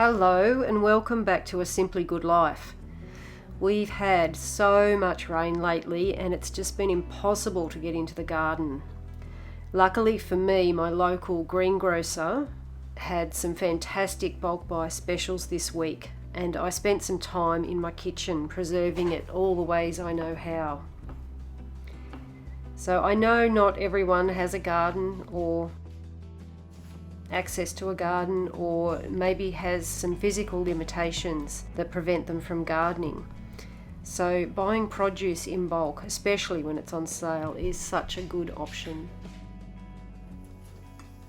Hello and welcome back to A Simply Good Life. We've had so much rain lately and it's just been impossible to get into the garden. Luckily for me, my local greengrocer had some fantastic bulk buy specials this week, and I spent some time in my kitchen preserving it all the ways I know how. So I know not everyone has a garden or access to a garden, or maybe has some physical limitations that prevent them from gardening. So buying produce in bulk, especially when it's on sale, is such a good option.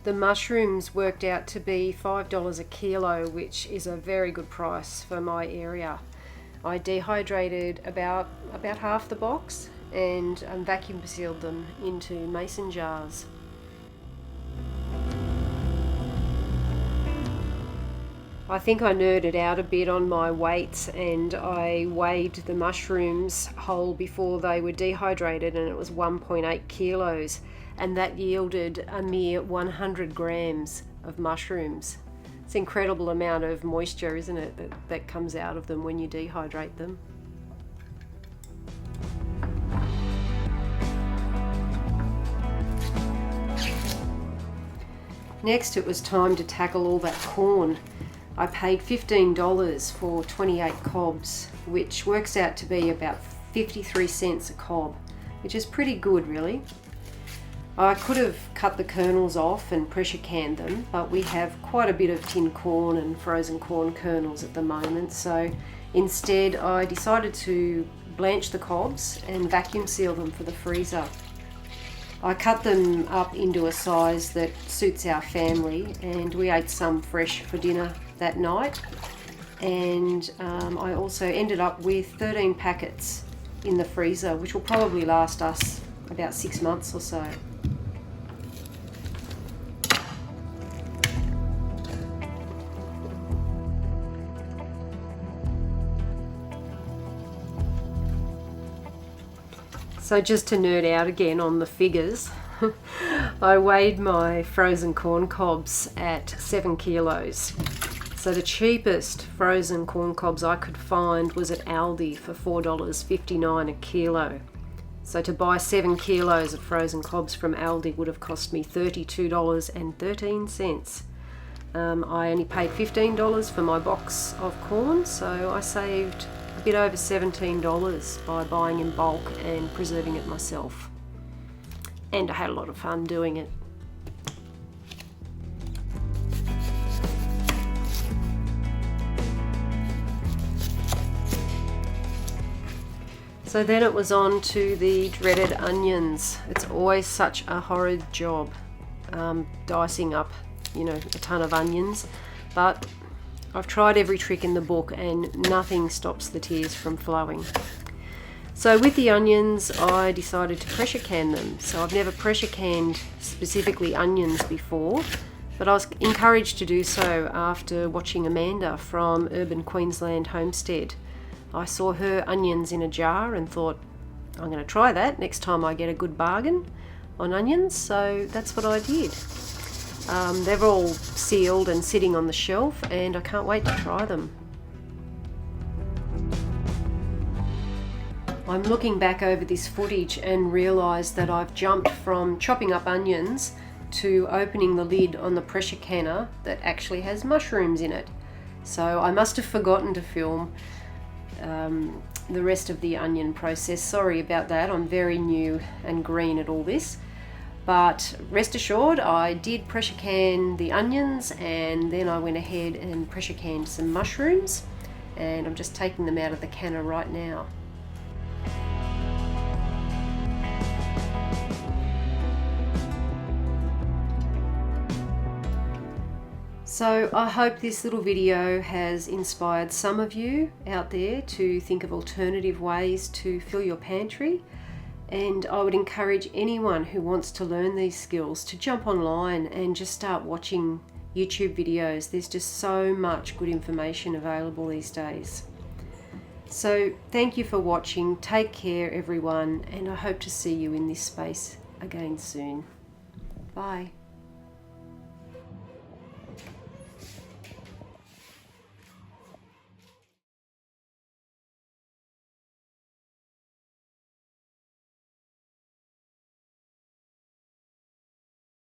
The mushrooms worked out to be $5 a kilo, which is a very good price for my area. I dehydrated about half the box and vacuum sealed them into mason jars. I think I nerded out a bit on my weights, and I weighed the mushrooms whole before they were dehydrated, and it was 1.8 kilos, and that yielded a mere 100 grams of mushrooms. It's an incredible amount of moisture, isn't it, that comes out of them when you dehydrate them. Next, it was time to tackle all that corn. I paid $15 for 28 cobs, which works out to be about 53 cents a cob, which is pretty good really. I could have cut the kernels off and pressure canned them, but we have quite a bit of tinned corn and frozen corn kernels at the moment, so instead I decided to blanch the cobs and vacuum seal them for the freezer. I cut them up into a size that suits our family, and we ate some fresh for dinner that night, and I also ended up with 13 packets in the freezer, which will probably last us about 6 months or so. So just to nerd out again on the figures, I weighed my frozen corn cobs at 7 kilos. So the cheapest frozen corn cobs I could find was at Aldi for $4.59 a kilo. So to buy 7 kilos of frozen cobs from Aldi would have cost me $32.13. I only paid $15 for my box of corn, so I saved a bit over $17 by buying in bulk and preserving it myself. And I had a lot of fun doing it. So then it was on to the dreaded onions. It's always such a horrid job, dicing up, a ton of onions, but I've tried every trick in the book and nothing stops the tears from flowing. So with the onions, I decided to pressure can them. So I've never pressure canned specifically onions before, but I was encouraged to do so after watching Amanda from Urban Queensland Homestead. I saw her onions in a jar and thought, I'm going to try that next time I get a good bargain on onions, so that's what I did. They're all sealed and sitting on the shelf, and I can't wait to try them. I'm looking back over this footage and realise that I've jumped from chopping up onions to opening the lid on the pressure canner that actually has mushrooms in it. So I must have forgotten to film the rest of the onion process. Sorry about that, I'm very new and green at all this. But rest assured, I did pressure can the onions, and then I went ahead and pressure canned some mushrooms, and I'm just taking them out of the canner right now. So I hope this little video has inspired some of you out there to think of alternative ways to fill your pantry. And I would encourage anyone who wants to learn these skills to jump online and just start watching YouTube videos. There's just so much good information available these days. So thank you for watching. Take care, everyone, and I hope to see you in this space again soon. Bye.